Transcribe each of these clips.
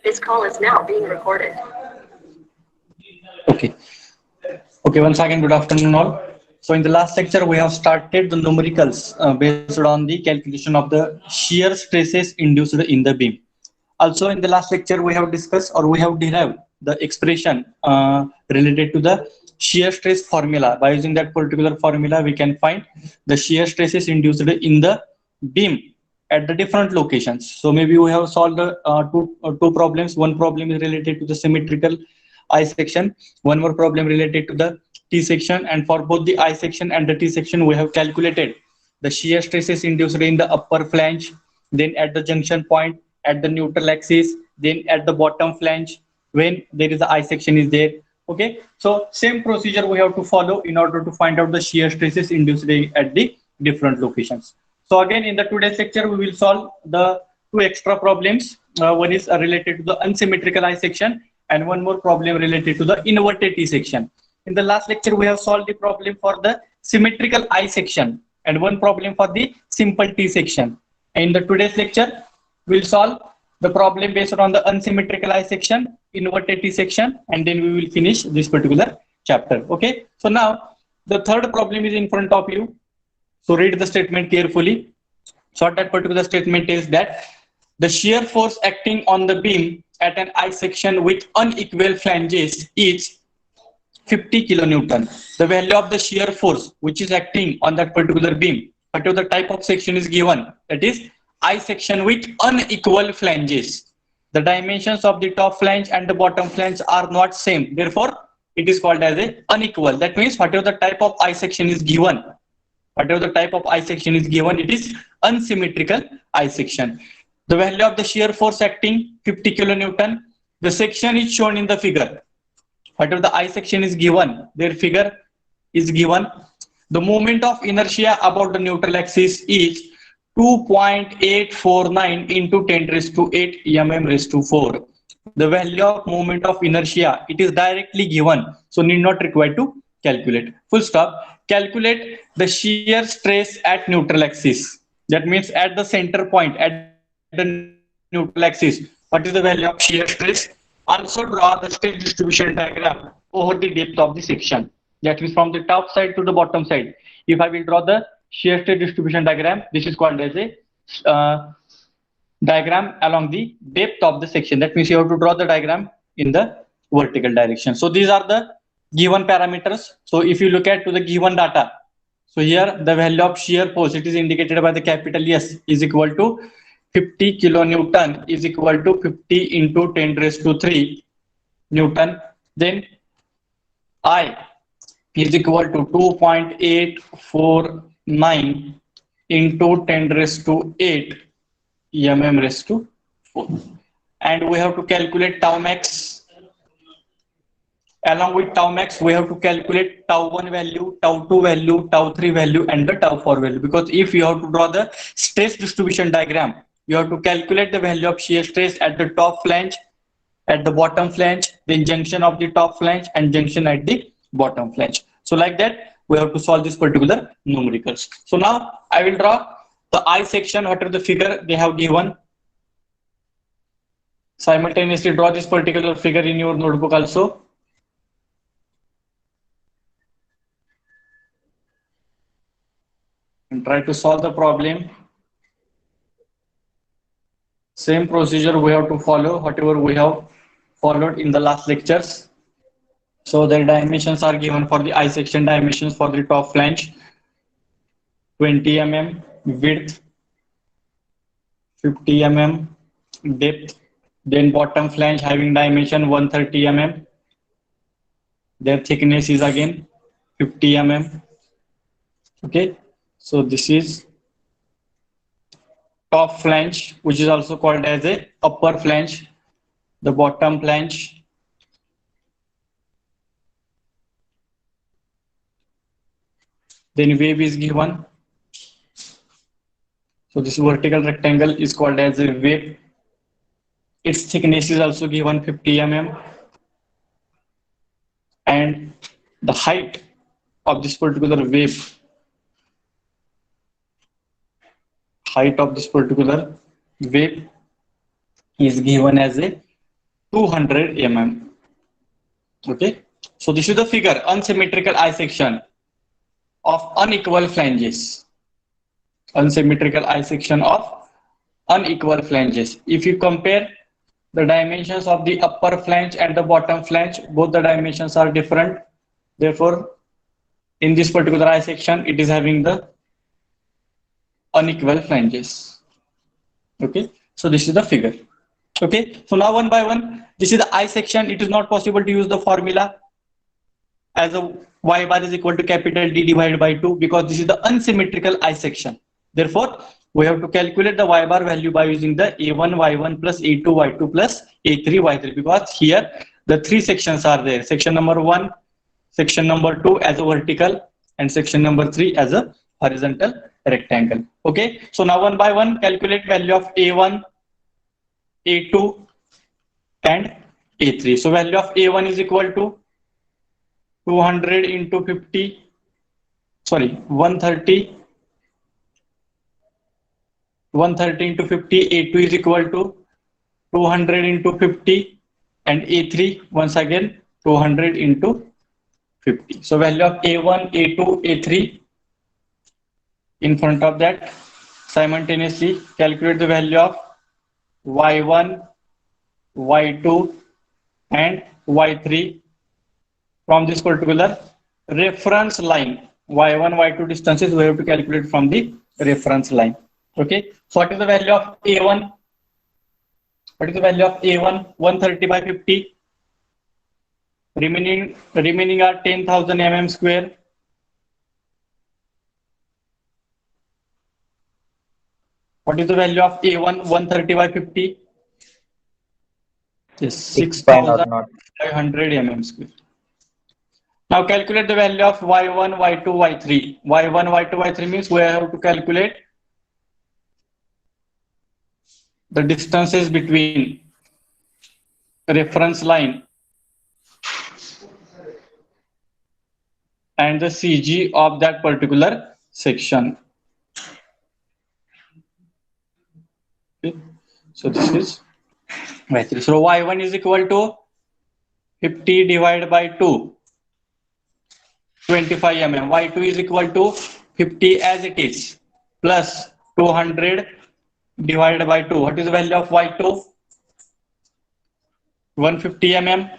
This call is now being recorded. Okay. Okay, once again, good afternoon all. So in the last lecture, we have started the numericals based on the calculation of the shear stresses induced in the beam. Also, in the last lecture, we have discussed or we have derived the expression related to the shear stress formula. By using that particular formula, we can find the shear stresses induced in the beam at the different locations. So maybe we have solved two problems. One problem is related to the symmetrical I section, one more problem related to the T section, and for both the I section and the T section, we have calculated the shear stresses induced in the upper flange, then at the junction point, at the neutral axis, then at the bottom flange when there is the I section is there. Okay, so same procedure we have to follow in order to find out the shear stresses induced at the different locations. So again, in the today's lecture, we will solve the two extra problems. One is related to the unsymmetrical I section, and one more problem related to the inverted T section. In the last lecture, we have solved the problem for the symmetrical I section and one problem for the simple T section. In the today's lecture, we'll solve the problem based on the unsymmetrical I section, inverted T section, and then we will finish this particular chapter. Okay. So now the third problem is in front of you. So read the statement carefully. So that particular statement is that the shear force acting on the beam at an I section with unequal flanges is 50 kilonewton. The value of the shear force which is acting on that particular beam, whatever the type of section is given, that is I section with unequal flanges. The dimensions of the top flange and the bottom flange are not same. Therefore, it is called as a unequal. That means whatever the type of I section is given, it is unsymmetrical I section. The value of the shear force acting 50 kilonewton. The section is shown in the figure. Whatever the I section is given, their figure is given. The moment of inertia about the neutral axis is 2.849 into 10 raised to 8 mm raised to 4. The value of moment of inertia, it is directly given, so need not require to calculate. Full stop. Calculate the shear stress at neutral axis. That means at the center point, at the neutral axis, what is the value of shear stress? Also draw the stress distribution diagram over the depth of the section. That means from the top side to the bottom side. If I will draw the shear stress distribution diagram, this is called as a diagram along the depth of the section. That means you have to draw the diagram in the vertical direction. So these are the given parameters. So if you look at to the given data, so here the value of shear force, it is indicated by the capital S, is equal to 50 kilonewton is equal to 50 into 10 raised to 3 Newton. Then I is equal to 2.849 into 10 raised to 8 mm raised to 4. And we have to calculate tau max. Along with tau max, we have to calculate tau 1 value, tau 2 value, tau 3 value, and the tau 4 value. Because if you have to draw the stress distribution diagram, you have to calculate the value of shear stress at the top flange, at the bottom flange, then junction of the top flange, and junction at the bottom flange. So like that, we have to solve this particular numericals. So now I will draw the I section, whatever the figure they have given. Simultaneously draw this particular figure in your notebook also. And try to solve the problem. Same procedure we have to follow, whatever we have followed in the last lectures. So the dimensions are given for the I section. Dimensions for the top flange 20 mm, width 50 mm, depth. Then bottom flange having dimension 130 mm. Their thickness is again 50 mm. Okay, so this is top flange, which is also called as a upper flange. The bottom flange, then wave is given. So this vertical rectangle is called as a wave. Its thickness is also given 50 mm. And the height of this particular wave, is given as a 200 mm. Okay, so this is the figure, unsymmetrical eye section of unequal flanges. Unsymmetrical eye section of unequal flanges. If you compare the dimensions of the upper flange and the bottom flange, both the dimensions are different. Therefore, in this particular eye section, it is having the unequal flanges. Okay, so this is the figure. Okay, so now one by one, this is the eye section. It is not possible to use the formula as a y bar is equal to capital D divided by 2 because this is the unsymmetrical eye section. Therefore, we have to calculate the y bar value by using the A1 y1 plus A2 y2 plus A3 y3 because here the three sections are there. Section number 1, section number 2 as a vertical and section number 3 as a horizontal rectangle. Okay, so now one by one calculate value of A1, A2 and A3. So value of A1 is equal to 200 into 50, sorry, 130 into 50, A2 is equal to 200 into 50 and A3 once again 200 into 50. So value of A1, A2, A3. In front of that, simultaneously calculate the value of Y1, Y2 and Y3 from this particular reference line. Y1, Y2 distances we have to calculate from the reference line. Okay, so what is the value of A1? What is the value of A1? 130 by 50. Remaining are 10,000 mm square. What is the value of A1? 130 by 50. Yes, 6,500 mm square. Now calculate the value of Y1, Y2, Y3. Y1, Y2, Y3 means we have to calculate the distances between reference line and the CG of that particular section. Okay. So this is Y3. So Y1 is equal to 50 divided by 2, 25 mm. Y2 is equal to 50 as it is plus 200 divided by 2. What is the value of Y2? 150 mm.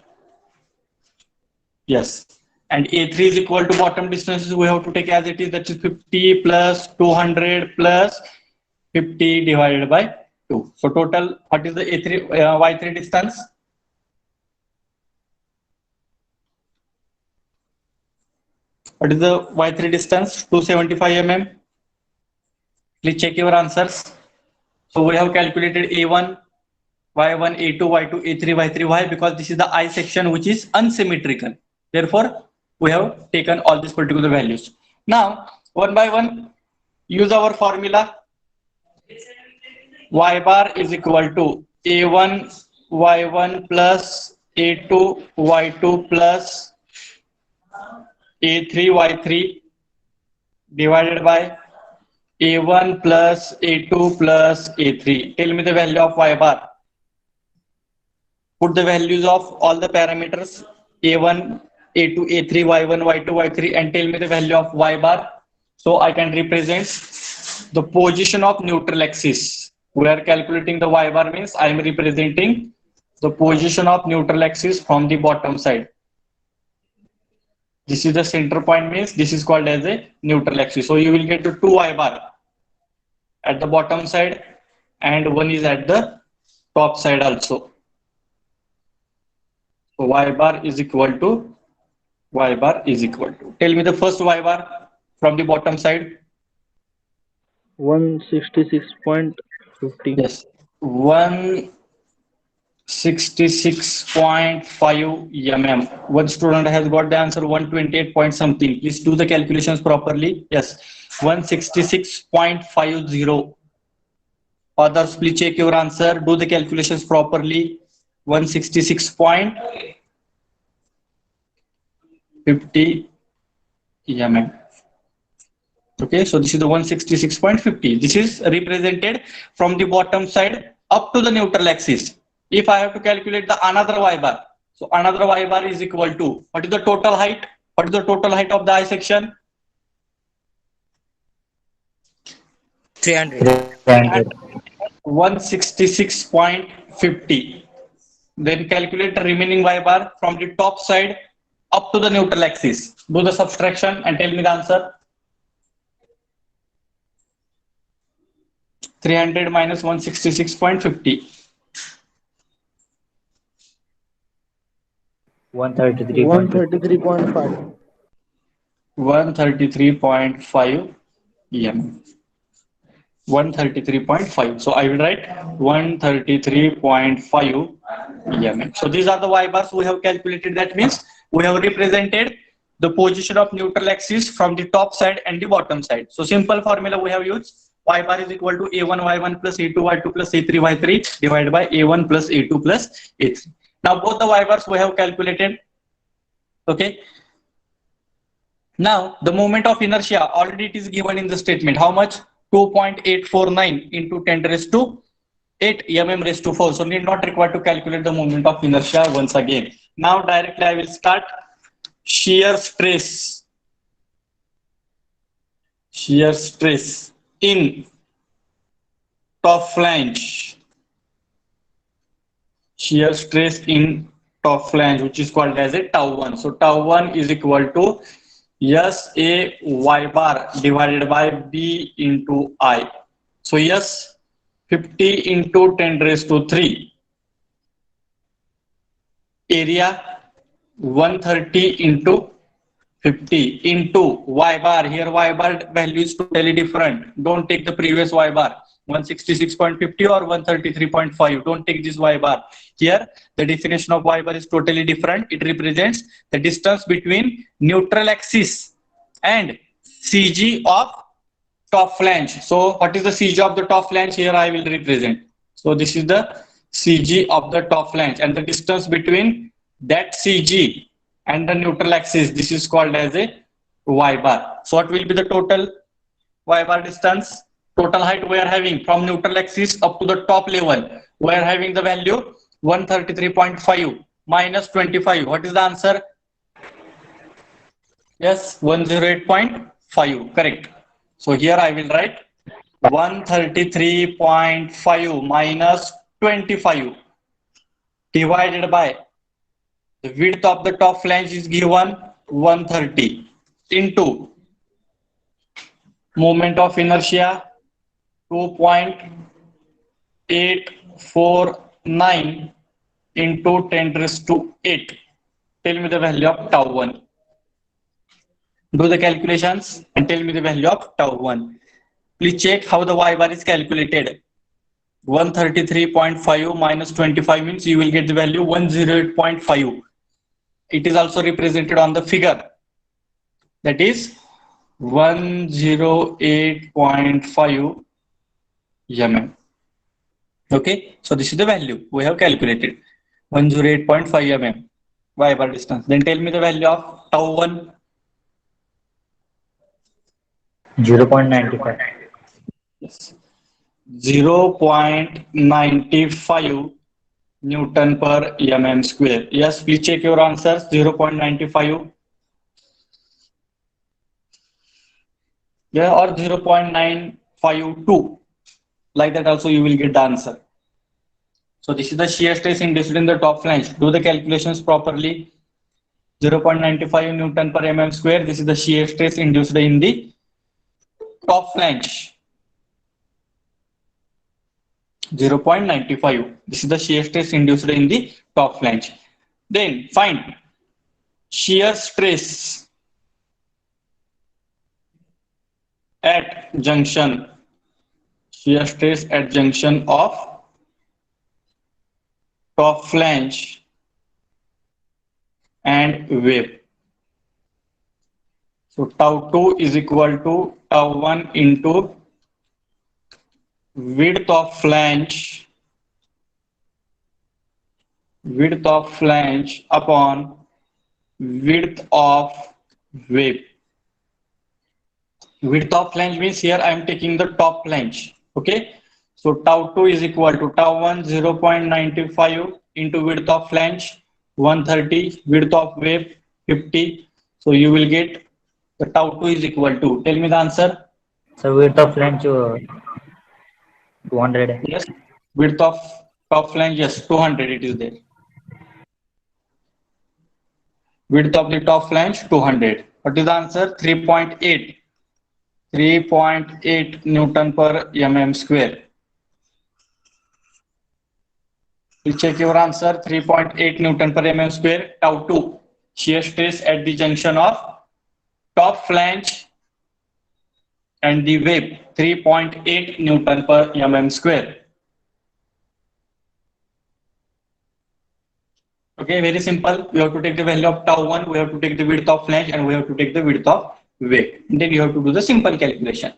Yes. And A3 is equal to bottom distances we have to take as it is, that is 50 plus 200 plus 50 divided by 2. So total, what is the A3 Y3 distance? What is the Y3 distance? 275 mm. Please check your answers. So we have calculated A1, Y1, A2, Y2, A3, Y3. Why? Because this is the eye section which is unsymmetrical. Therefore, we have taken all these particular values. Now, one by one, use our formula. Y bar is equal to A1, Y1 plus A2, Y2 plus A3, Y3 divided by A1 plus A2 plus A3. Tell me the value of Y bar. Put the values of all the parameters A1, A2, A3, Y1, Y2, Y3 and tell me the value of Y bar. So I can represent the position of neutral axis. We are calculating the Y bar means I am representing the position of neutral axis from the bottom side. This is the center point means this is called as a neutral axis. So you will get the 2 Y bar at the bottom side and one is at the top side also. So Y bar is equal to tell me the first Y bar from the bottom side. 166.50. Yes, 166.5 mm. One student has got the answer 128 point something. Please do the calculations properly. Yes, 166.50. Others, please check your answer. Do the calculations properly. 166.50 mm. Okay, so this is the 166.50. This is represented from the bottom side up to the neutral axis. If I have to calculate the another y bar, so another y bar is equal to, what is the total height? What is the total height of the I section? 300. 300. 166.50. Then calculate the remaining y bar from the top side up to the neutral axis. Do the subtraction and tell me the answer. 300 minus 166.50. 133.5. 133.5 mm. 133.5. So I will write 133.5 mm. So these are the y bars we have calculated. That means we have represented the position of neutral axis from the top side and the bottom side. So simple formula we have used. Y bar is equal to A1 y1 plus A2 y2 plus A3 y3 divided by A1 plus A2 plus A3. Now both the y bars we have calculated. Okay. Now the moment of inertia already it is given in the statement. How much? 2.849 into 10 raised to 8 mm raised to 4. So need not required to calculate the moment of inertia once again. Now directly I will start shear stress. Shear stress in top flange. Shear stress in top flange, which is called as a tau 1. So tau 1 is equal to S A y bar divided by B into I. So yes, 50 into 10 raised to 3. Area 130 into 50 into y bar. Here y bar value is totally different. Don't take the previous y bar. 166.50 or 133.5. Don't take this y bar. Here the definition of y bar is totally different. It represents the distance between neutral axis and CG of top flange. So what is the CG of the top flange? Here I will represent. So this is the CG of the top flange, and the distance between that CG and the neutral axis, this is called as a y bar. So what will be the total y bar distance? Total height we are having from neutral axis up to the top level, we are having the value 133.5 minus 25. What is the answer? Yes, 108.5. Correct. So here I will write 133.5 minus 25 divided by the width of the top flange is given 130 into moment of inertia 2.849 into 10 raised to 8. Tell me the value of tau 1. Do the calculations and tell me the value of tau 1. Please check how the y bar is calculated. 133.5 minus 25 means you will get the value 108.5. It is also represented on the figure. That is 108.5 mm. Okay, so this is the value we have calculated, 108.5 mm y bar distance. Then tell me the value of tau 1. 0.95. Yes. 0.95 Newton per mm square. Yes, please check your answers. 0.95. Yeah, or 0.952. Like that also you will get the answer. So this is the shear stress induced in the top flange. Do the calculations properly. 0.95 Newton per mm square. This is the shear stress induced in the top flange. 0.95. This is the shear stress induced in the top flange. Then find shear stress at junction. Shear stress at junction of top flange and wave. So tau 2 is equal to tau 1 into width of flange upon width of wave. Width of flange means here I am taking the top flange. Okay, So tau 2 is equal to tau 1 0.95 into width of flange 130, width of wave 50. So you will get the tau 2 is equal to, tell me the answer. So width of flange 200. Yes, width of top flange, yes, 200 it is there. Width of the top flange 200. What is the answer? 3.8. 3.8 Newton per mm square. Please check your answer. 3.8 Newton per mm square. Tau 2. Shear stress at the junction of top flange and the wave. 3.8 Newton per mm square. Okay, very simple. We have to take the value of tau 1, we have to take the width of flange, and we have to take the width of wave. And then you have to do the simple calculation.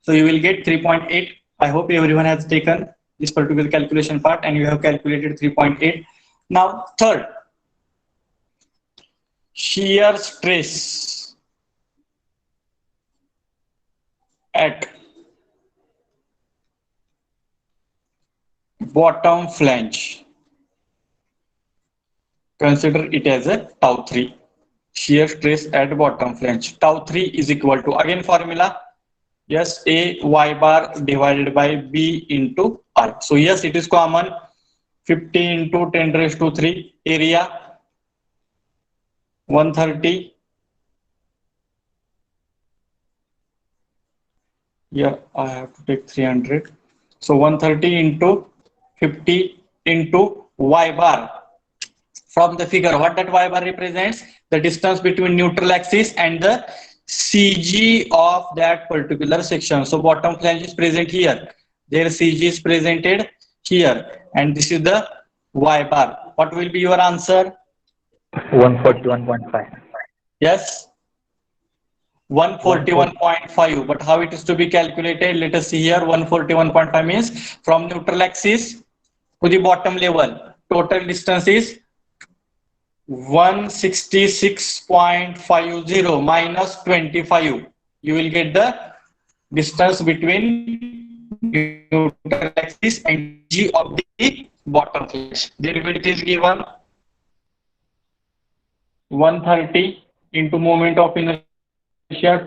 So you will get 3.8. I hope everyone has taken this particular calculation part and you have calculated 3.8. Now, third, shear stress at bottom flange. Consider it as a tau 3. Shear stress at bottom flange. Tau 3 is equal to, again formula, yes, A y bar divided by B into R. So yes, it is common. 50 into 10 raised to 3 area 130. Yeah, I have to take 300. So 130 into 50 into y bar. From the figure, what that y bar represents? The distance between neutral axis and the CG of that particular section. So bottom flange is present here. Their CG is presented here. And this is the y bar. What will be your answer? 141.5. Yes. 141.5. But how it is to be calculated? Let us see here. 141.5 means from neutral axis to the bottom level. Total distance is 166.50 minus 25. You will get the distance between neutral axis and G of the bottom flange. Their width is given 130 into moment of inertia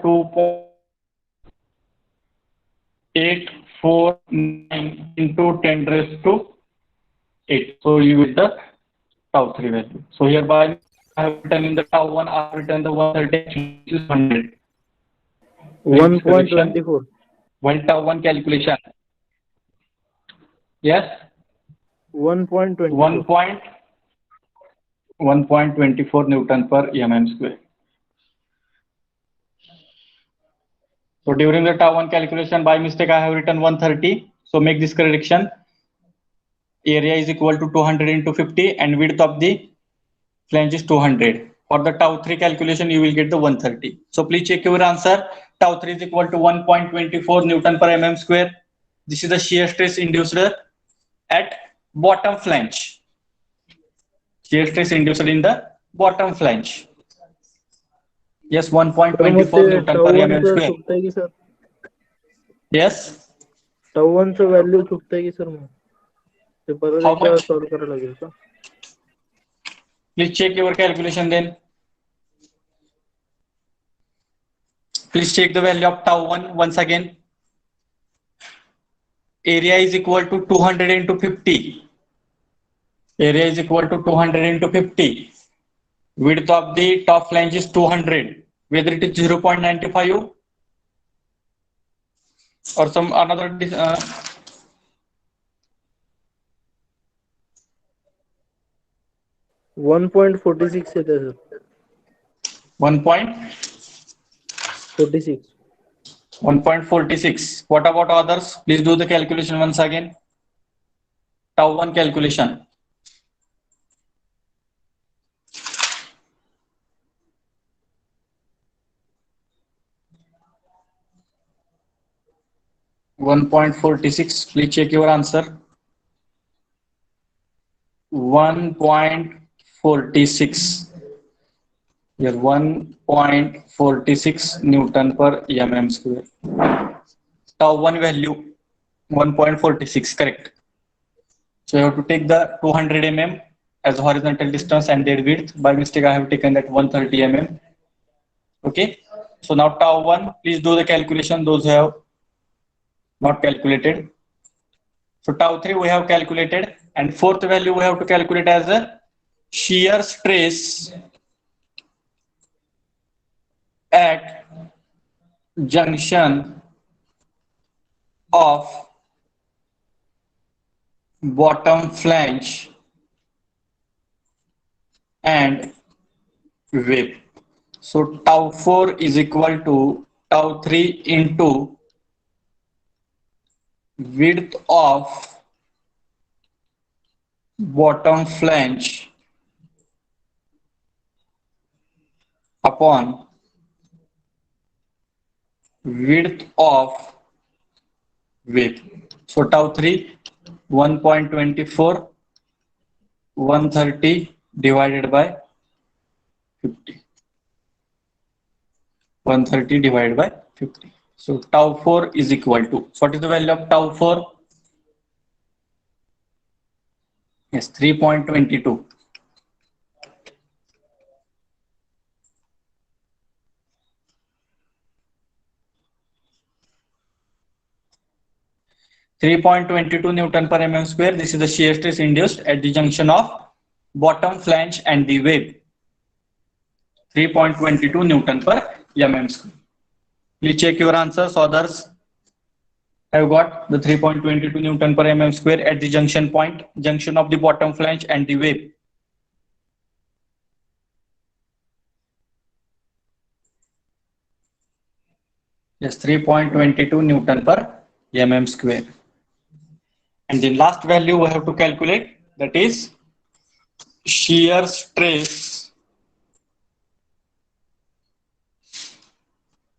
2.849 into 10 raised to 8. So you get the tau 3 value. So hereby I have written in the tau 1, I have written the 130 is 100. 1.24. While tau 1 calculation. Yes? 1.24. 1.24 Newton per mm square. So during the tau 1 calculation, by mistake I have written 130. So make this correction. Area is equal to 200 into 50 and width of the flange is 200. For the tau 3 calculation, you will get the 130. So please check your answer. Tau 3 is equal to 1.24 Newton per mm square. This is the shear stress induced at bottom flange. Shear stress induced in the bottom flange. Yes, 1.24 Newton per mm square. चुकता है कि sir Yes. tau 1 चं value चुकतंय की sir मग ते परत How एकदा much? Solve करायला लागेल का Please check your calculation then. Please check the value of tau 1 once again. Area is equal to 200 into 50. Area is equal to 200 into 50. Width of the top flange is 200. Whether it is 0.95 or some another 1.46 येते sir 1.46. 46 What about others? Please do the calculation once again. Tau 1 calculation. $1.46. Please check your answer. 1.46. Here 1.46 Newton per mm square. Tau 1 value 1.46, correct. So you have to take the 200 mm as horizontal distance and their width. By mistake, I have taken that 130 mm. Okay. So now tau 1, please do the calculation, those who have not calculated. So tau 3 we have calculated, and fourth value we have to calculate as a shear stress at junction of bottom flange and web. So tau 4 is equal to tau 3 into width of bottom flange upon width of web. So tau 3 1.24, 130 divided by 50. 130 divided by 50. So tau 4 is equal to, so what is the value of tau 4? Yes, 3.22. 3.22 Newton per mm square. This is the shear stress induced at the junction of bottom flange and the web. 3.22 Newton per mm square. Please check your answers. Others have got the 3.22 Newton per mm square at the junction point, junction of the bottom flange and the web. Yes, 3.22 Newton per mm square. And the last value we have to calculate, that is shear stress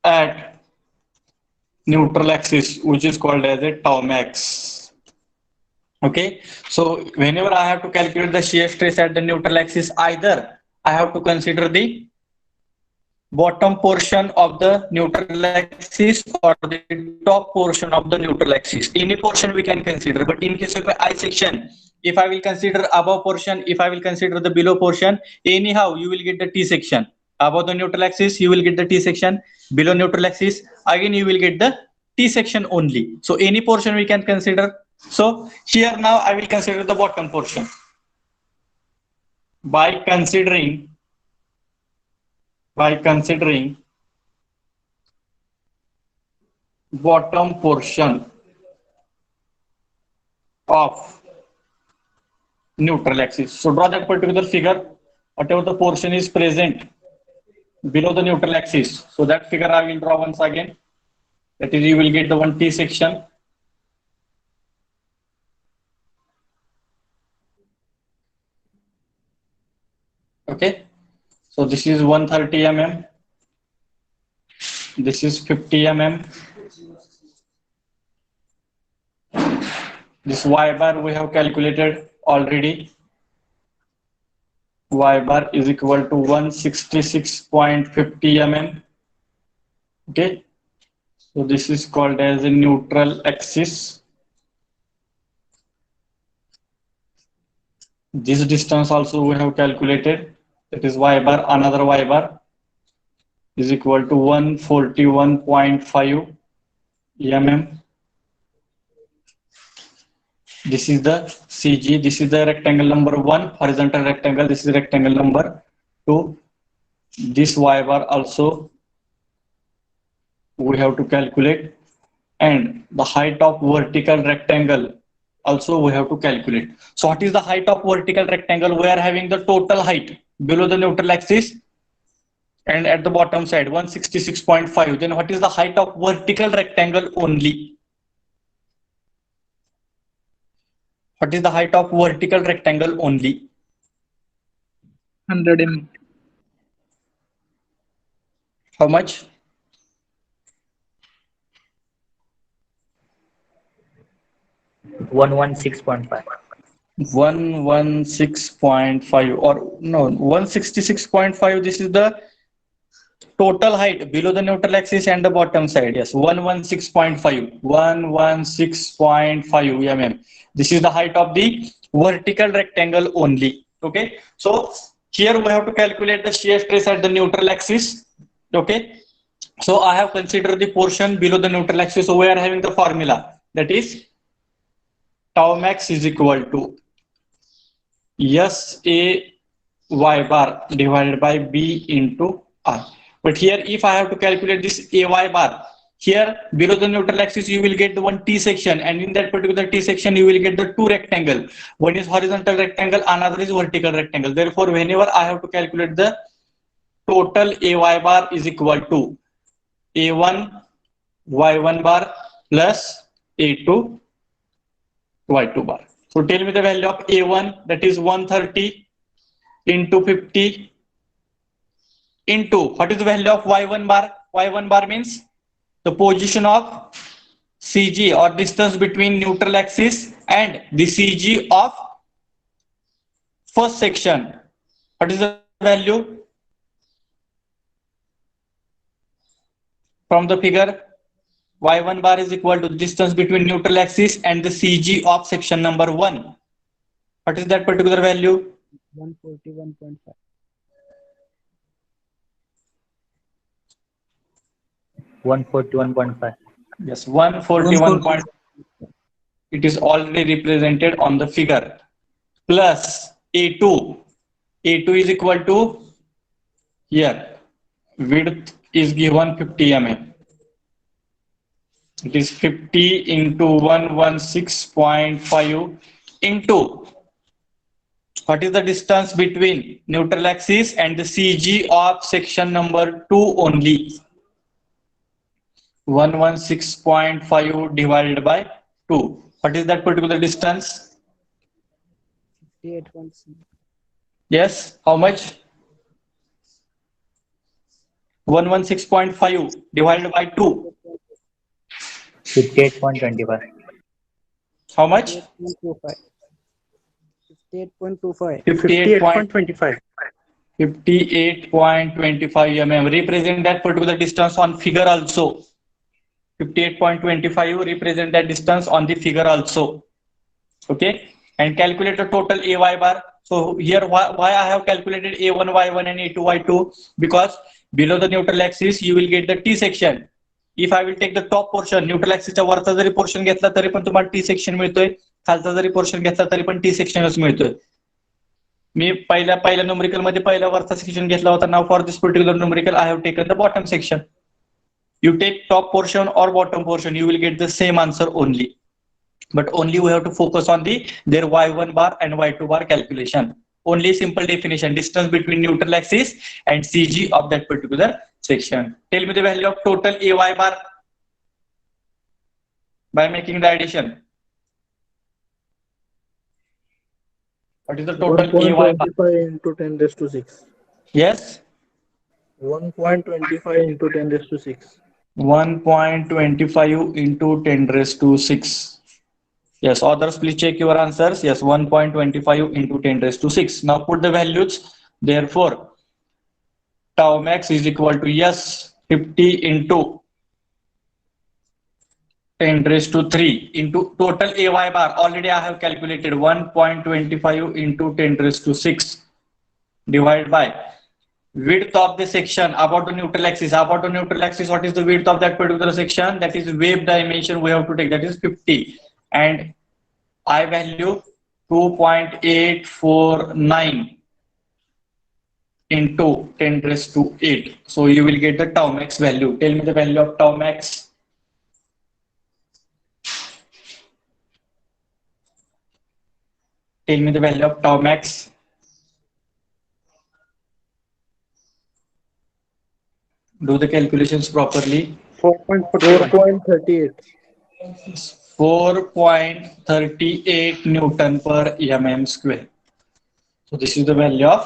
at neutral axis, which is called as a tau max. Okay, so whenever I have to calculate the shear stress at the neutral axis, either I have to consider the bottom portion of the neutral axis or the top portion of the neutral axis. Any portion we can consider, but in case of I section, if I will consider above portion, if I will consider the below portion, anyhow you will get the T section. Above the neutral axis you will get the T section, below neutral axis again you will get the T section only. So any portion we can consider. So here now I will consider the bottom portion by considering bottom portion of neutral axis. So draw that particular figure, whatever the portion is present below the neutral axis. So that figure I will draw once again. That is, you will get the one T section. Okay. So this is 130 mm. This is 50 mm. This Y bar we have calculated already. Y bar is equal to 166.50 mm. Okay. So this is called as a neutral axis. This distance also we have calculated. That is Y bar, another Y bar is equal to 141.5 mm. This is the CG. This is the rectangle number 1, horizontal rectangle. This is rectangle number 2. This Y bar also we have to calculate, and the height of vertical rectangle also we have to calculate. So what is the height of vertical rectangle? We are having the total height below the neutral axis and at the bottom side 166.5. Then what is the height of vertical rectangle only? What is the height of vertical rectangle only? 100 mm. How much? 116.5. 116.5 or no 166.5. This is the total height below the neutral axis and the bottom side. Yes, 116.5. 116.5 mm. This is the height of the vertical rectangle only. Okay. So here we have to calculate the shear stress at the neutral axis. Okay. So I have considered the portion below the neutral axis. So we are having the formula, that is tau max is equal to SAY bar divided by B into R. But here, if I have to calculate this AY bar, here below the neutral axis, you will get the one T section, and in that particular T section, you will get the two rectangle. One is horizontal rectangle, another is vertical rectangle. Therefore, whenever I have to calculate the total AY bar is equal to A1 Y1 bar plus A2 Y2 bar. So tell me the value of A1, that is 130 into 50 into what is the value of Y1 bar? Y1 bar means the position of CG or distance between neutral axis and the CG of first section. What is the value? From the figure, Y1 bar is equal to distance between neutral axis and the CG of section number 1. What is that particular value? 141.5. 141.5. Yes, 141. It is already represented on the figure. Plus A2. A2 is equal to, here, width is given 50 mm. It is 50 into 116.5 into what is the distance between neutral axis and the CG of section number 2 only. 116.5 divided by 2. What is that particular distance? 58.6. Yes, how much? 116.5 divided by 2. 58.25. How much? 58.25. 58.25. 58.25 mm. Represent that particular distance on figure also. 58.25 represent that distance on the figure also. Okay. And calculate the total AY bar. So here why I have calculated A1 Y1 and A2 Y2, because below the neutral axis you will get the T section. If I will take the top portion, neutral axis चा वरचा जरी portion घेतला तरी पण तुम्हाला T section मिळतोय, खालचा जरी portion घेतला तरी पण T sectionच मिळतोय. मी पहिल्या न्यूमेरिकल मध्ये पहिला वरचा सेक्शन घेतला होता. Now for this particular numerical I have taken the bottom section. You take top portion or bottom portion, you will get the same answer only. But only we have to focus on their Y1 bar and Y2 bar calculation. Only simple definition, distance between neutral axis and CG of that particular section. Tell me the value of total AY bar by making the addition. What is the total AY bar? 1.25 into 10 raised to 6. Yes? 1.25 into 10 raised to 6. 1.25 into 10 raised to 6. Yes, authors, please check your answers. Yes, 1.25 into 10 raised to 6. Now put the values. Therefore, tau max is equal to 50 into 10 raised to 3 into total AY bar. Already I have calculated 1.25 into 10 raised to 6 divided by width of the section about the neutral axis. About the neutral axis, what is the width of that particular section? That is wave dimension we have to take, that is 50. And I value 2.849 into 10 raised to 8. So you will get the tau max value. Tell me the value of tau max. Tell me the value of tau max. Do the calculations properly. 4.38. 4.38 Newton per mm square. So this is the value of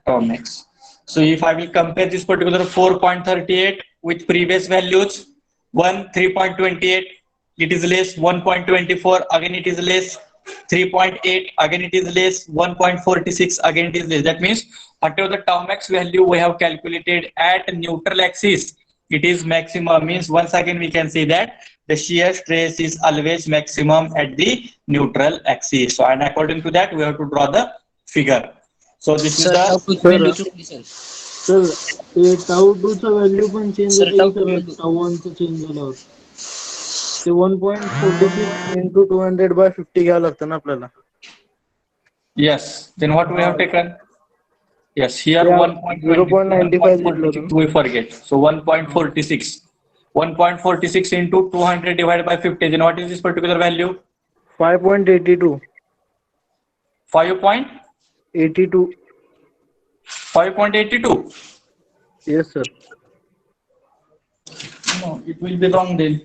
tau max. So if I will compare this particular 4.38 with previous values, 3.28, it is less, 1.24, again it is less, 3.8, again it is less. 1.46, again it is less. That means whatever the tau max value we have calculated at neutral axis, it is maximum. Means once again we can say that the shear stress is always maximum at the neutral axis. So and according to that we have to draw the figure. So this is sir tau the two value चुकली sir. Sir ते tau two चा value पण change Sir, होतं tau की two sir tau one चं change झाल्यावर ते 1.46 into 200/50 घ्यावं लागतं ना आपल्याला. yes. Then what we have taken? Yes, here Yeah, 1.95 0.95 we forget. So 1.46. 1.46 into 200 divided by 50. Then what is this particular value? 5.82. 5.82. 5.82. Yes, sir. No, it will be wrong then.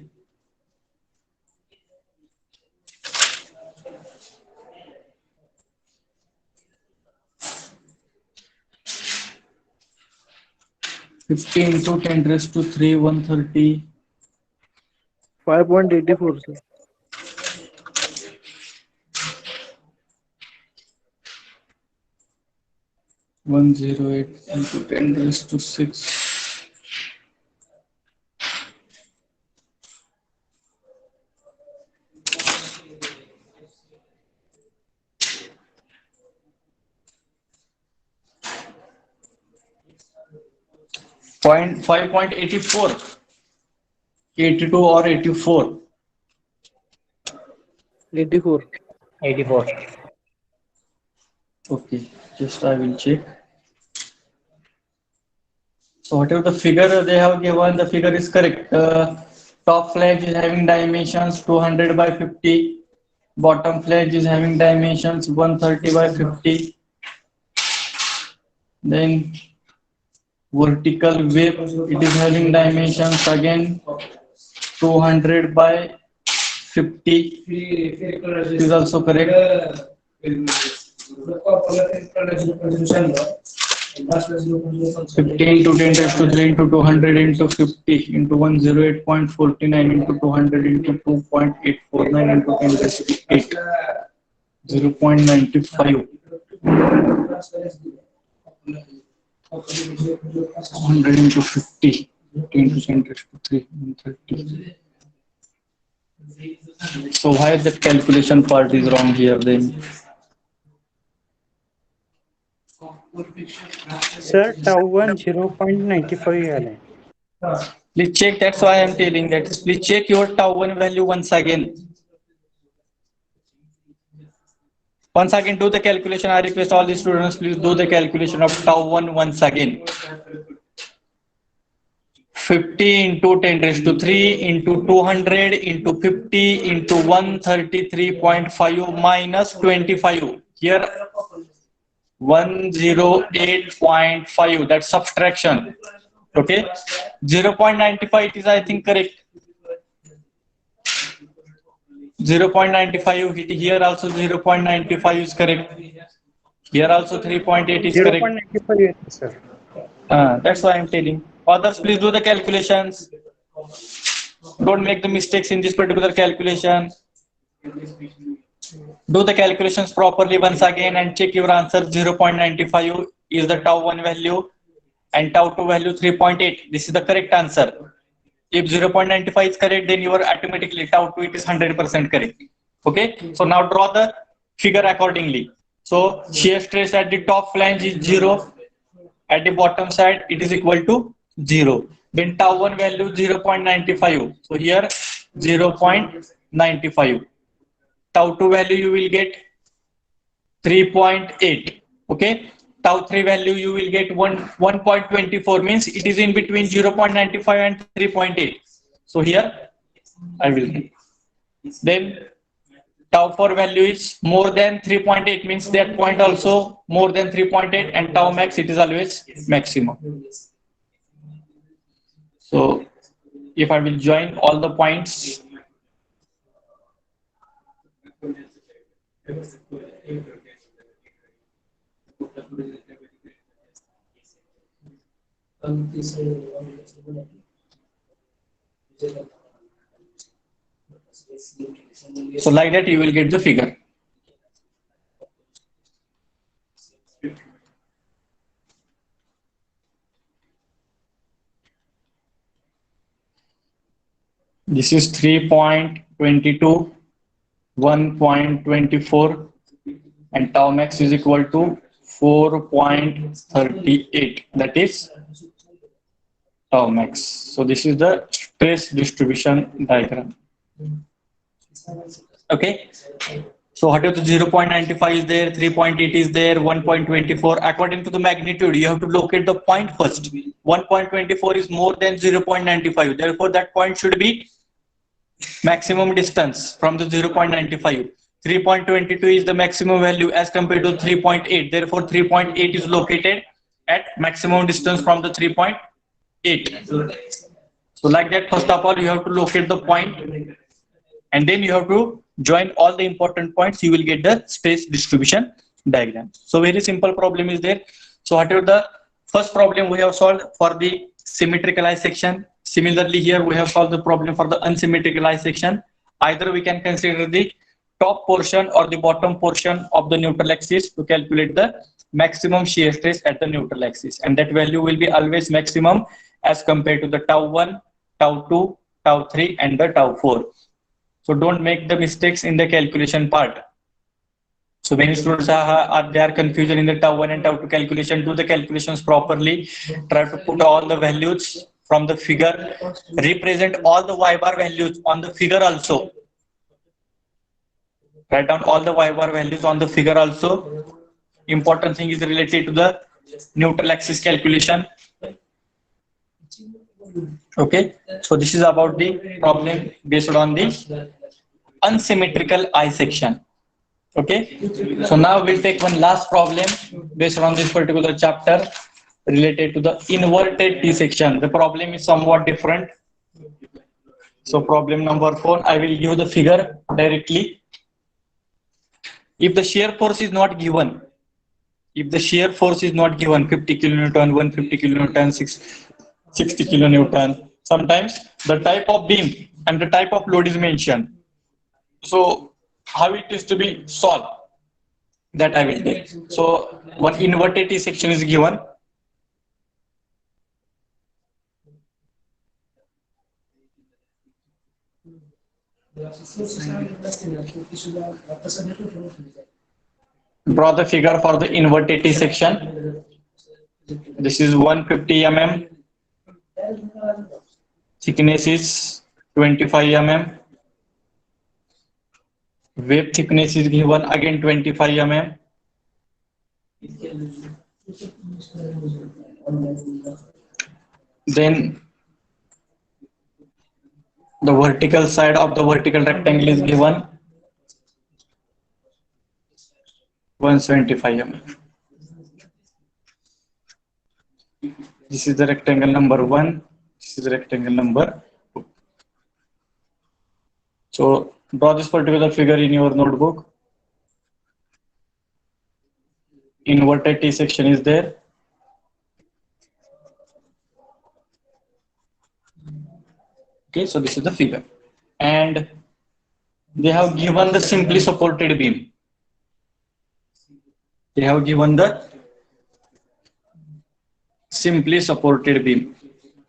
Fifteen into 10⁻³ 130. 5.84, sir. 108 into 10⁻⁶. Point 5.84, 82 or 84. 84. 84. Okay, just I will check. So whatever the figure they have given, the figure is correct. Top flange is having dimensions 200 by 50. Bottom flange is having dimensions 130 by 50. Then vertical wave, it is having dimensions again 200 by 50. It is also correct. 50 into 10⁻³ into 200 into 50 into 108.49 into 200 into 2.849 into 10⁻⁸. 0.95. 100 into 50 into 10⁻³ 130. So why the calculation part is wrong here then? Sir, tau 1 0.95 आले. Please check. That's why I am telling that. Please check your tau 1 value once again. Once again, do the calculation. I request all the students, please do the calculation of tau 1 once again. 50 into 10⁻³ into 200 into 50 into 133.5 minus 25. Here 108.5. That's subtraction. Okay. 0.95 it is, I think, correct. 0.95 here also 0.95 is correct. Here also 3.8 is correct. 0.95 sir. That's why I'm telling. Others, please do the calculations. Don't make the mistakes in this particular calculation. Do the calculations properly once again and check your answer. 0.95 is the tau 1 value and tau 2 value 3.8. This is the correct answer. If 0.95 is correct, then you are automatically tau 2 it is 100% correct. Okay. So now draw the figure accordingly. So shear stress at the top flange is 0. At the bottom side, it is equal to 0. Then tau 1 value 0.95. So here 0.95. Tau 2 value you will get 3.8. Okay. Tau 3 value you will get 1.24, means it is in between 0.95 and 3.8. So here I will get. Then tau 4 value is more than 3.8, means that point also more than 3.8, and tau max it is always maximum. So if I will join all the points, so like that you will get the figure. This is 3.22, 1.24, and tau max is equal to 4.38. That is tau max. So this is the stress distribution diagram. Okay. So whatever the 0.95 is there, 3.8 is there, 1.24. According to the magnitude, you have to locate the point first. 1.24 is more than 0.95. Therefore, that point should be maximum distance from the 0.95. 3.22 is the maximum value as compared to 3.8. Therefore, 3.8 is located at maximum distance from the 3.8. So like that, first of all, you have to locate the point, and then you have to join all the important points. You will get the stress distribution diagram. So very simple problem is there. So whatever the first problem we have solved for the symmetrical eye section. Similarly, here we have solved the problem for the unsymmetrical eye section. Either we can consider the top portion or the bottom portion of the neutral axis to calculate the maximum shear stress at the neutral axis, and that value will be always maximum as compared to the tau 1, tau 2, tau 3, and the tau 4. So don't make the mistakes in the calculation part. So many students they are confusion in the tau 1 and tau 2 calculation. Do the calculations properly. Try to put all the values from the figure. Represent all the y bar values on the figure also. Write down all the y bar values on the figure also. Important thing is related to the neutral axis calculation. Okay, so this is about the problem based on the unsymmetrical eye section. Okay, so now we'll take one last problem based on this particular chapter related to the inverted T section. The problem is somewhat different. So problem number 4, I will give the figure directly. If the shear force is not given, 50 kilonewton, 150 kilonewton, 60 kilonewton, sometimes the type of beam and the type of load is mentioned. So how it is to be solved, that I will take. So one inverted T section is given. Draw the figure for the inverted T section. This is 150 mm. Thickness is 25 mm. Wave thickness is given again 25 mm. Then the vertical side of the vertical rectangle is given 175 mm. This is the rectangle number 1. This is the rectangle number 2. So draw this particular figure in your notebook. Inverted T section is there. Okay, so this is the figure. And they have given the simply supported beam. They have given the simply supported beam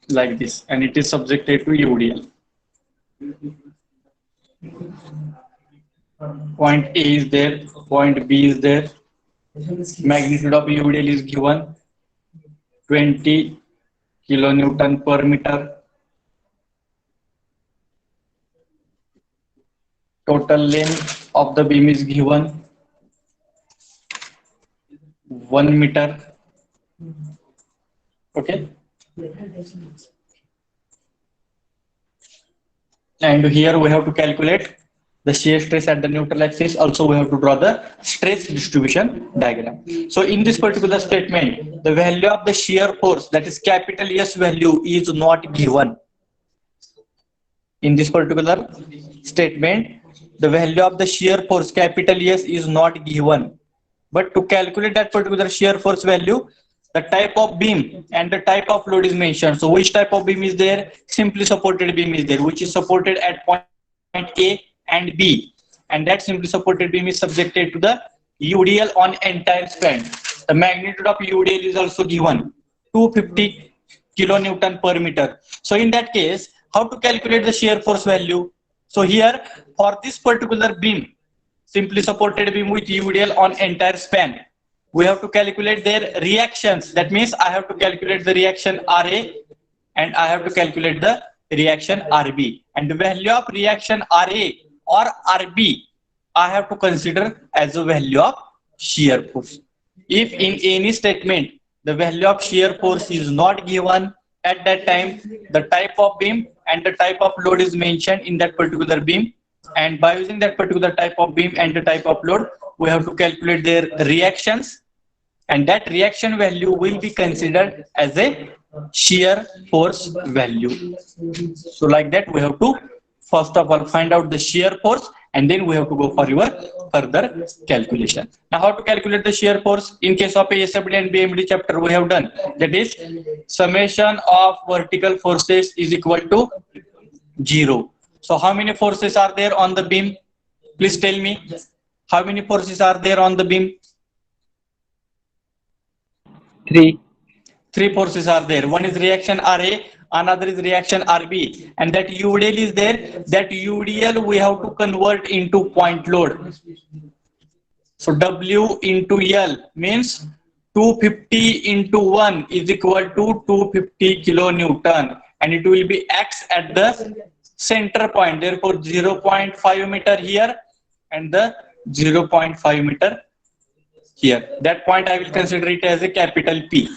like this, and it is subjected to UDL. Point A is there, point B is there. Magnitude of UDL is given 20 kilonewton per meter. Total length of the beam is given 1 meter. Okay. And here we have to calculate the shear stress at the neutral axis. Also, we have to draw the stress distribution diagram. So in this particular statement, the value of the shear force, that is capital S value, is not given. In this particular statement, the value of the shear force capital S is not given. But to calculate that particular shear force value, the type of beam and the type of load is mentioned. So which type of beam is there? Simply supported beam is there, which is supported at point A and B. And that simply supported beam is subjected to the UDL on entire span. The magnitude of UDL is also given 250 kilonewton per meter. So in that case, how to calculate the shear force value? So here for this particular beam, simply supported beam with UDL on entire span, we have to calculate their reactions. That means I have to calculate the reaction RA and I have to calculate the reaction RB. And the value of reaction RA or RB, I have to consider as a value of shear force. If in any statement the value of shear force is not given, at that time the type of beam and the type of load is mentioned in that particular beam, and by using that particular type of beam and the type of load, we have to calculate their reactions, and that reaction value will be considered as a shear force value. So like that, we have to first of all find out the shear force, and then we have to go for your further calculation. Now how to calculate the shear force? In case of ASFD and BMD chapter, we have done, that is summation of vertical forces is equal to 0. So how many forces are there on the beam? Please tell me. How many forces are there on the beam? 3. 3 forces are there. One is reaction RA, another is reaction RB, and that UDL is there. That UDL we have to convert into point load. So W into L means 250 into 1 is equal to 250 kilonewton, and it will be X at the center point. Therefore 0.5 meter here and the 0.5 meter here. That point I will consider it as a capital P.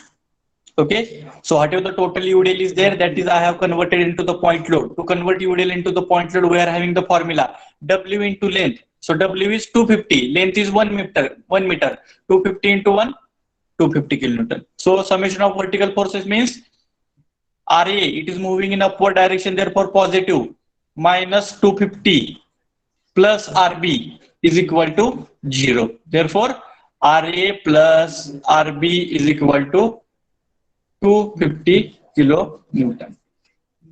Okay, so whatever the total UDL is there, that is I have converted into the point load. To convert UDL into the point load, we are having the formula W into length. So W is 250, length is 1 meter. 250 into 1, 250 kilonewton. So summation of vertical forces means RA, it is moving in upward direction, therefore positive, minus 250 plus RB is equal to 0. Therefore RA plus RB is equal to 250 kilonewton.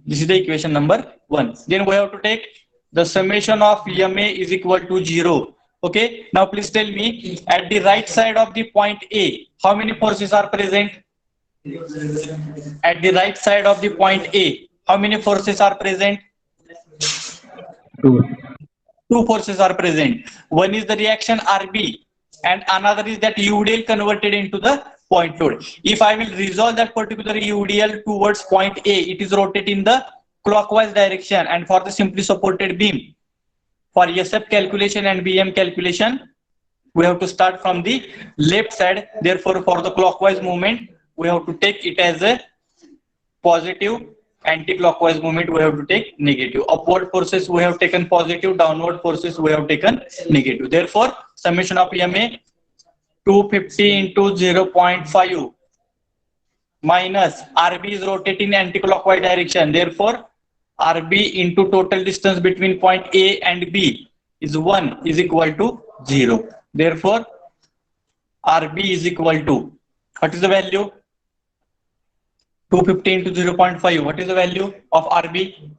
This is the equation number 1. Then we have to take the summation of MA is equal to 0. Okay, now please tell me, at the right side of the point A, how many forces are present? At the right side of the point A, how many forces are present? 2. 2 forces are present. One is the reaction RB and another is that UDL converted into the point load. If I will resolve that particular UDL towards point A, it is rotated in the clockwise direction, and for the simply supported beam, for SF calculation and BM calculation, we have to start from the left side. Therefore for the clockwise movement, we have to take it as a positive, anti-clockwise movement we have to take negative. Upward forces we have taken positive, downward forces we have taken negative. Therefore summation of MA 250 into 0.5 minus RB is rotating in anti-clockwise direction. Therefore RB into total distance between point A and B is 1 is equal to 0. Therefore RB is equal to, what is the value? 250 into 0.5. What is the value of RB?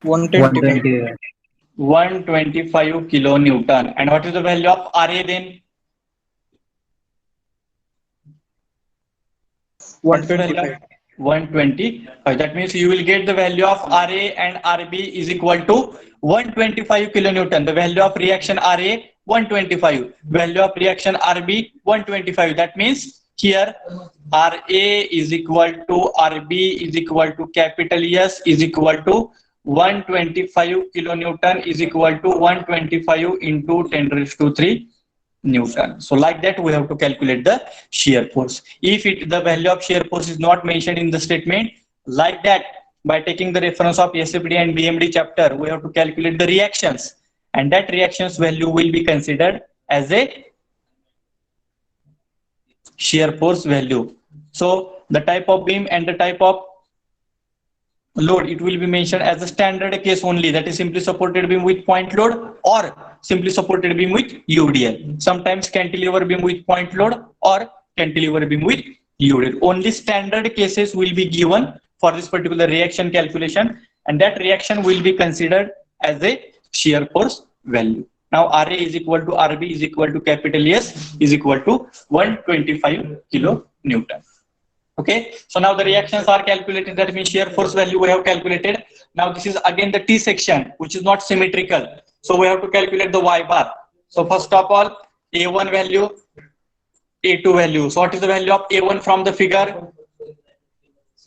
120. 125 kilonewton. And what is the value of RA then? 125. 125. That means you will get the value of RA and RB is equal to 125 kilonewton. The value of reaction RA 125. Value of reaction RB 125. That means here RA is equal to RB is equal to capital S is equal to 125 kilonewton is equal to 125 into 10 raised to 3 Newton. So like that we have to calculate the shear force. If the value of shear force is not mentioned in the statement, like that by taking the reference of SFD and BMD chapter, we have to calculate the reactions, and that reactions value will be considered as a shear force value. So the type of beam and the type of load, it will be mentioned as a standard case only, that is simply supported beam with point load or simply supported beam with UDL. Sometimes cantilever beam with point load or cantilever beam with UDL. Only standard cases will be given for this particular reaction calculation, and that reaction will be considered as a shear force value. Now RA is equal to RB is equal to capital S is equal to 125 kilonewton. Okay, so now the reactions are calculated. That means shear force value we have calculated. Now this is again the T section, which is not symmetrical. So we have to calculate the Y bar. So first of all, A1 value, A2 value. So what is the value of A1 from the figure?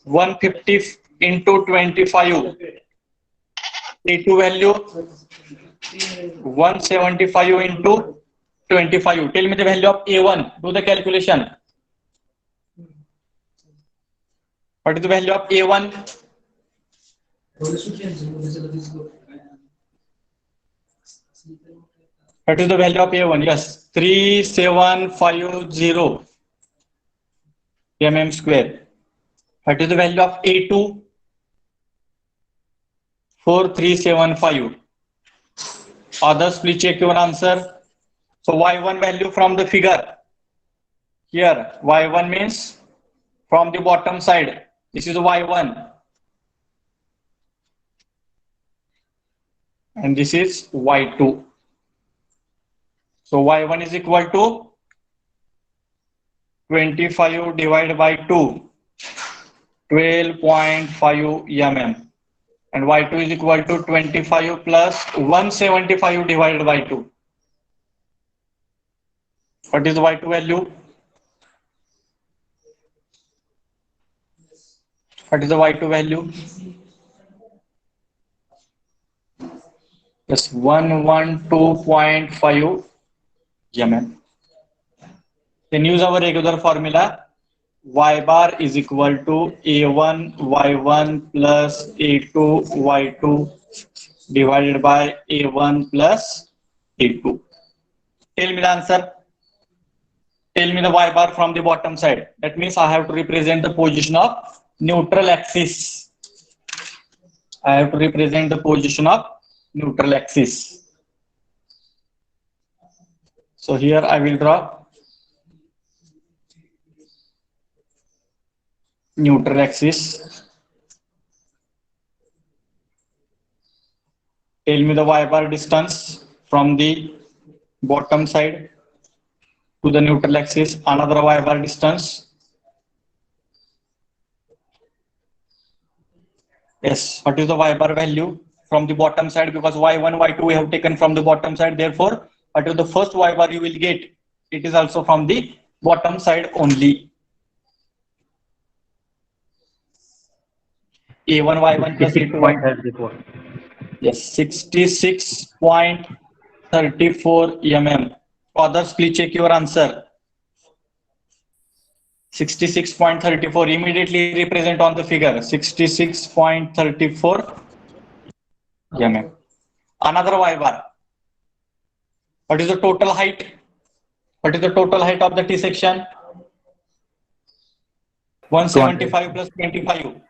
150 into 25. A2 value 175 into 25. Tell me the value of A1. Do the calculation. What is the value of A1? What is the value of A1? Yes, 3750 mm square. What is the value of A2? 4375. Others, please check your answer. So Y1 value from the figure. Here, Y1 means from the bottom side. This is Y1. And this is Y2. So Y1 is equal to 25 divided by 2, 12.5 mm. And Y2 is equal to 25 plus 175 divided by 2. What is the Y2 value? What is the Y2 value? Yes, 112.5 mm. Then use our regular formula. Y bar is equal to A1 Y1 plus A2 Y2 divided by A1 plus A2. Tell me the answer. Tell me the Y bar from the bottom side. That means I have to represent the position of neutral axis. I have to represent the position of neutral axis. So here I will draw neutral axis. Tell me the Y bar distance from the bottom side to the neutral axis. Another Y bar distance. Yes, what is the Y bar value from the bottom side? Because Y1, Y2 we have taken from the bottom side. Therefore, what is the first Y bar you will get? It is also from the bottom side only. A1 Y1 plus A2 Y2. 66.34. Yes, 66.34 mm. Others, please check your answer. 66.34. Immediately represent on the figure. 66.34 mm. Another Y bar. What is the total height? What is the total height of the T section? 175 plus 25.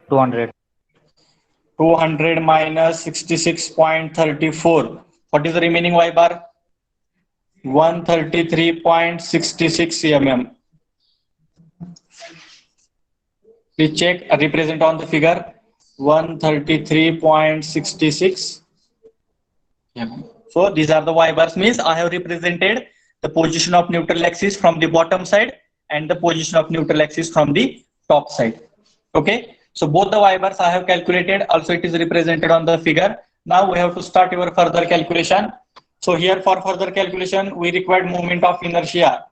200. 200 minus 66.34. What is the remaining Y bar? 133.66 mm. Please check, represent on the figure. 133.66 mm. So these are the Y bars, means I have represented the position of neutral axis from the bottom side and the position of neutral axis from the top side. Okay. So both the Y bars I have calculated. Also it is represented on the figure. Now we have to start your further calculation. So here for further calculation, we required moment of inertia.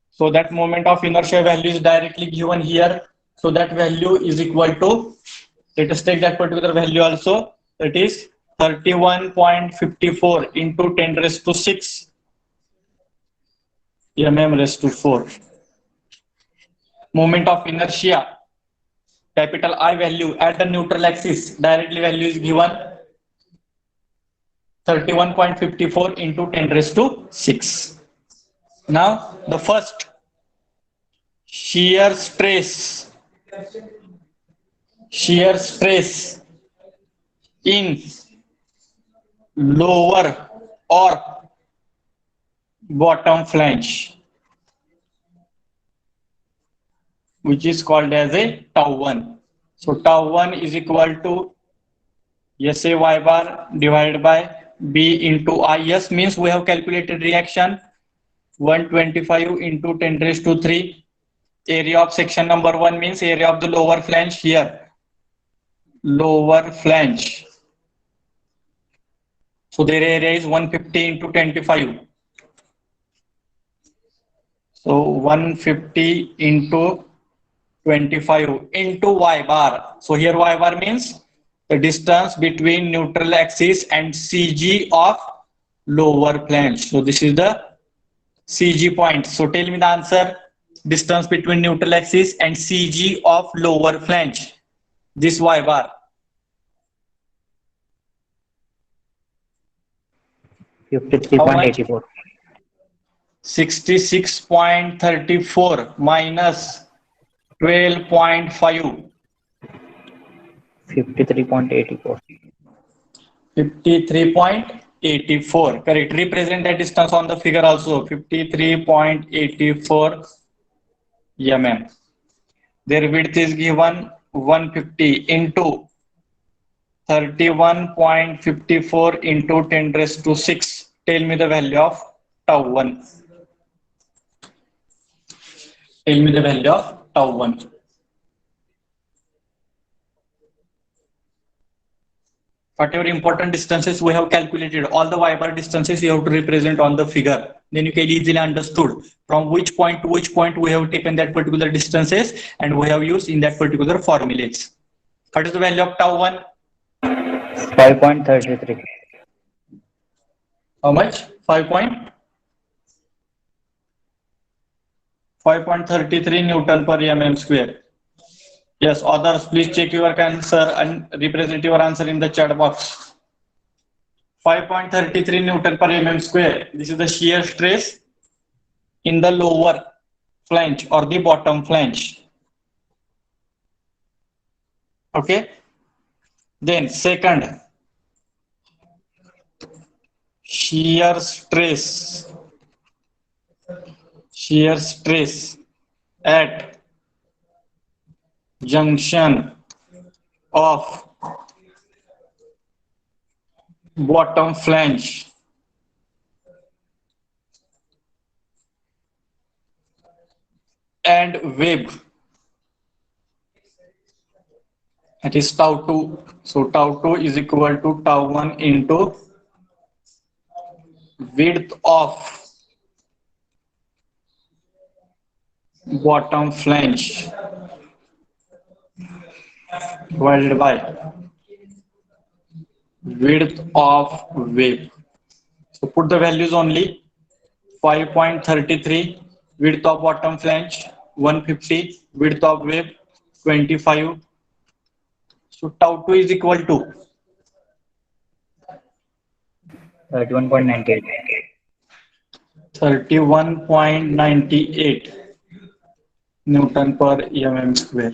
So that moment of inertia value is directly given here. So that value is equal to, let us take that particular value also. That is 31.54 into 10 raised to 6 mm raised to 4. Moment of inertia, capital I value at the neutral axis, directly value is given 31.54 into 10 raised to 6. Now the first, shear stress in lower or bottom flange, which is called as a tau 1. So tau 1 is equal to Yes, say y bar divided by b into I. Yes means we have calculated reaction 125 into 10 raised to 3. Area of section number 1 means area of the lower flange here. Lower flange. So their area is 150 into 10 to 5. So 150 into 25 into y bar. So here y bar means the distance between neutral axis and CG of lower flange. So this is the CG point. So tell me the answer. Distance between neutral axis and CG of lower flange. This y bar. 53.84. 66.34 minus 12.5. 53.84. 53.84. Correct. Represent that distance on the figure also. 53.84 mm. Their width is given 150 into 31.54 into 10 raised to 6. Tell me the value of tau 1. Tell me the value of tau 1. Whatever important distances we have calculated, all the y bar distances you have to represent on the figure. Then you can easily understood from which point to which point we have taken that particular distances and we have used in that particular formulas. What is the value of tau 1? 5.33. How much? 5.33 Newton per mm square. Yes, others, please check your answer and represent your answer in the chat box. 5.33 Newton per mm square. This is the shear stress in the lower flange or the bottom flange. Okay. Then second, shear stress at junction of bottom flange and web. That is tau 2. So tau 2 is equal to tau 1 into width of bottom flange divided by width of wave. So put the values only. 5.33 width of bottom flange, 150 width of wave, 25. So tau 2 is equal to 31.98. 31.98 Newton per mm square.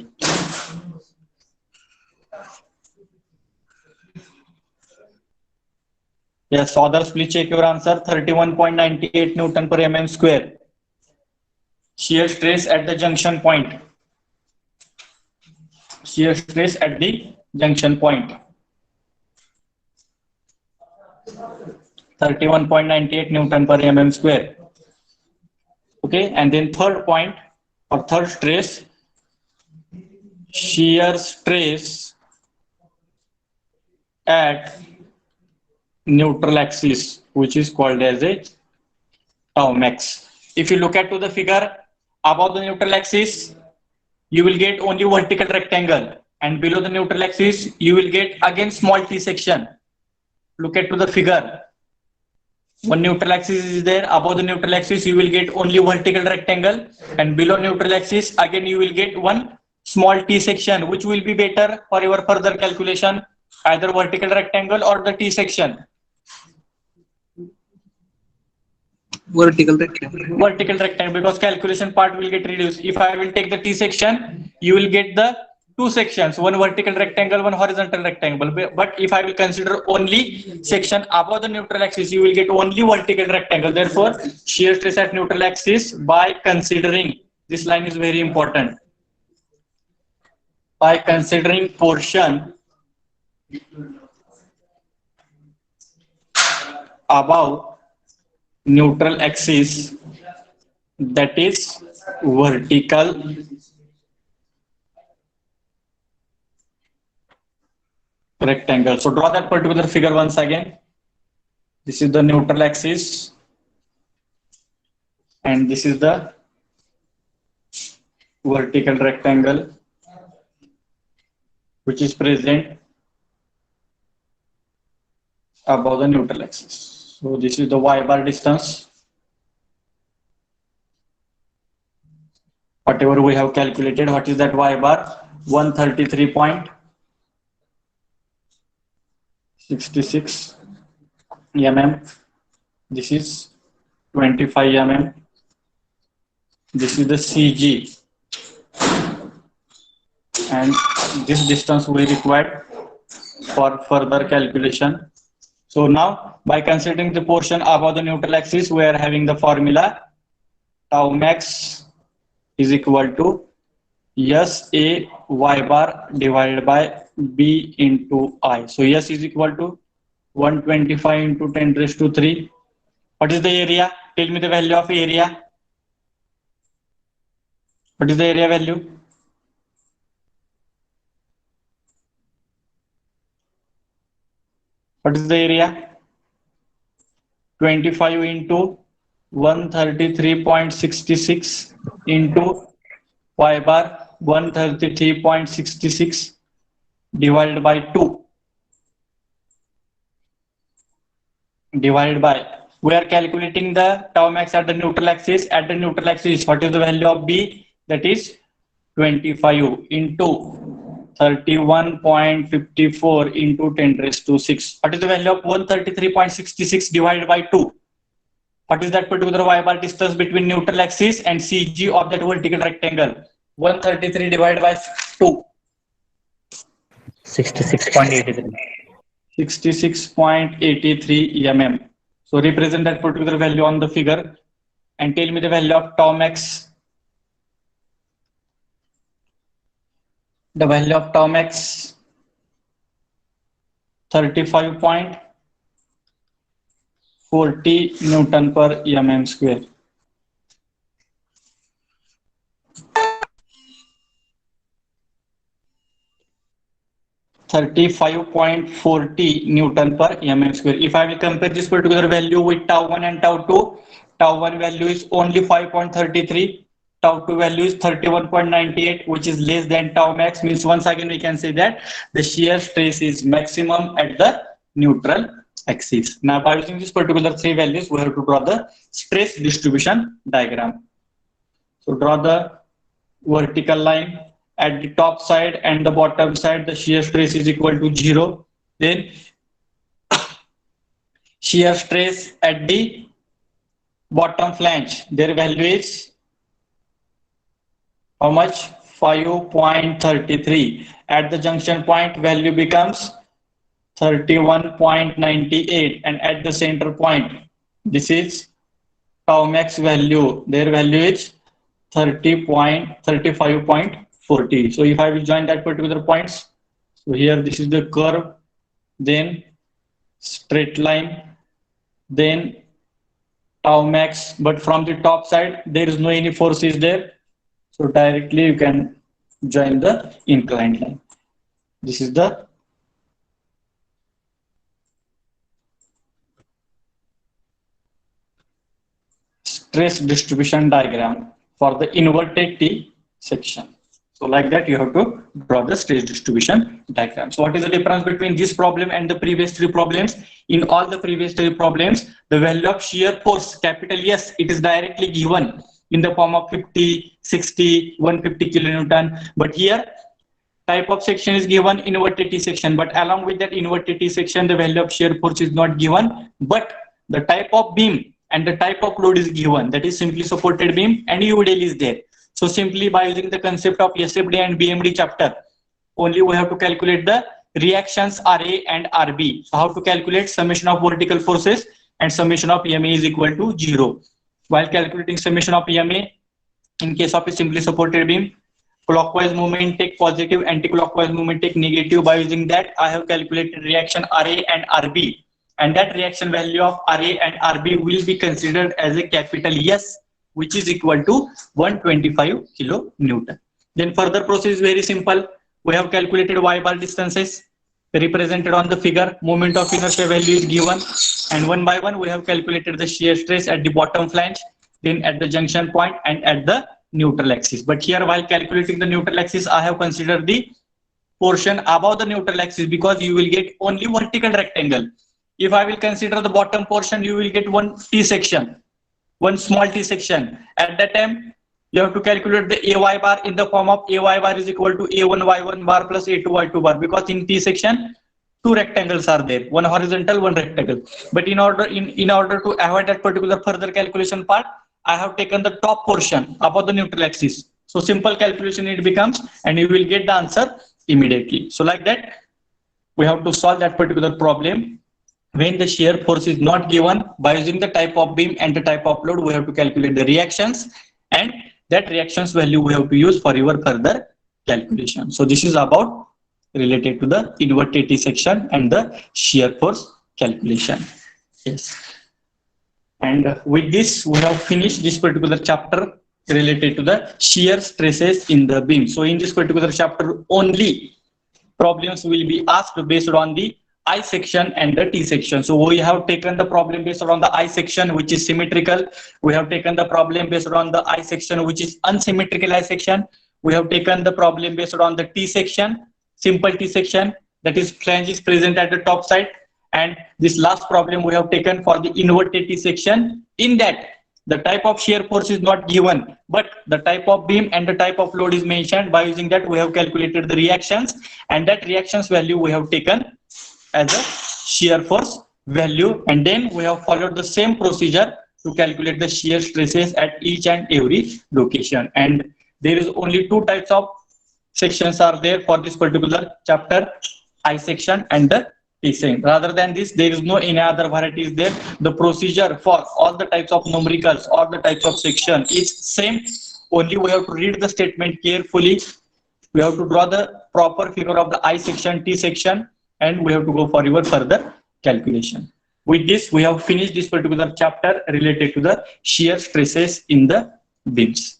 Yes, others, please check your answer. 31.98 Newton per mm square. Shear stress at the junction point. Shear stress at the junction point. 31.98 Newton per mm square. Okay, and then third point or third stress, shear stress at neutral axis, which is called as a tau max. If you look at to the figure, above the neutral axis, you will get only vertical rectangle, and below the neutral axis, you will get again small t section. Look at to the figure. One neutral axis is there. Above the neutral axis, you will get only vertical rectangle, and below neutral axis, again you will get one small t section. Which will be better for your further calculation? Either vertical rectangle or the t section. Vertical rectangle. Vertical rectangle, because calculation part will get reduced. If I will take the t section, you will get the two sections, one vertical rectangle, one horizontal rectangle. But if I will consider only section above the neutral axis, you will get only vertical rectangle. Therefore, shear stress at neutral axis, by considering, this line is very important, by considering portion above neutral axis, that is vertical rectangle. So draw that particular figure once again. This is the neutral axis and this is the vertical rectangle which is present above the neutral axis. So this is the y bar distance. Whatever we have calculated, what is that y bar? 133.66 mm. This is 25 mm. This is the CG. And this distance we required for further calculation. So now, by considering the portion above the neutral axis, we are having the formula tau max is equal to SA y bar divided by B into I. So S is equal to 125 into 10 raised to 3. What is the area? Tell me the value of area. What is the area value? What is the area? 25 into 133.66 into y bar 133.66 divided by 2 divided by, we are calculating the tau max at the neutral axis. At the neutral axis, what is the value of B? That is 25 into 31.54 into 10 raised to 6. What is the value of 133.66 divided by 2? What is that particular y bar distance between neutral axis and CG of that vertical rectangle? 133 divided by 2. 66.83. 66.83 mm. So represent that particular value on the figure and tell me the value of tau max. The value of tau max 35.40 Newton per mm square. .40 Newton per mm square. If I will compare this particular value with tau 1 and tau 2, tau 1 value is only 5.33. Tau 2 value is 31.98, which is less than tau max. Means once again we can say that the shear stress is maximum at the neutral axis. Now by using these particular three values, we have to draw the stress distribution diagram. So draw the vertical line. At the top side and the bottom side, the shear stress is equal to 0. Then shear stress at the bottom flange, their value is how much? 5.33. At the junction point, value becomes 31.98, and at the center point, this is tau max value. Their value is 35.40. So if I will join that particular points, so here this is the curve, then straight line, then tau max, but from the top side there is no any forces there. So directly you can join the inclined line. This is the stress distribution diagram for the inverted T section. So like that you have to draw the stress distribution diagram. So what is the difference between this problem and the previous three problems? In all the previous three problems, the value of shear force, capital S, it is directly given in the form of 50, 60, 150 kilonewton. But here type of section is given inverted T section, but along with that inverted T section, the value of shear force is not given, but the type of beam and the type of load is given, that is simply supported beam, and UDL is there. So simply by using the concept of SFD and BMD chapter, only we have to calculate the reactions RA and RB. So how to calculate summation of vertical forces and summation of EMA is equal to 0. While calculating summation of EMA, in case of a simply supported beam, clockwise movement take positive, anti-clockwise movement take negative. By using that, I have calculated reaction RA and RB. and that reaction value of RA and RB will be considered as a capital S, which is equal to 125 kilonewton. Then further process is very simple. We have calculated Y bar distances represented on the figure. Moment of inertia value is given, and one by one we have calculated the shear stress at the bottom flange, then at the junction point and at the neutral axis. But here, while calculating the neutral axis, I have considered the portion above the neutral axis because you will get only vertical rectangle. If I will consider the bottom portion, you will get one T section, one small T section. At that time, you have to calculate the AY bar in the form of AY bar is equal to A1Y1 bar plus A2Y2 bar, because in T section, two rectangles are there, one horizontal, one rectangle. But in order to avoid that particular further calculation part, I have taken the top portion above the neutral axis. So simple calculation it becomes, and you will get the answer immediately. So like that, we have to solve that particular problem. When the shear force is not given, by using the type of beam and the type of load, we have to calculate the reactions, and that reactions value we have to use for your further calculation. So this is about related to the inverted T section and the shear force calculation. Yes. And with this, we have finished this particular chapter related to the shear stresses in the beam. So in this particular chapter, only problems will be asked based on the I section and the T section. So we have taken the problem based on the I section, which is symmetrical. We have taken the problem based on the I section, which is unsymmetrical I section. We have taken the problem based on the T section, simple T section, that is flange is present at the top side. And this last problem we have taken for the inverted T section. In that, the type of shear force is not given, but the type of beam and the type of load is mentioned. By using that, we have calculated the reactions, and that reactions value we have taken as a shear force value, and then we have followed the same procedure to calculate the shear stresses at each and every location. And there is only two types of sections are there for this particular chapter, I section and the T section. Rather than this, there is no any other varieties there. The procedure for all the types of numericals or the types of section is same. Only we have to read the statement carefully. We have to draw the proper figure of the I section, T section, and we have to go for your further calculation. With this, we have finished this particular chapter related to the shear stresses in the beams.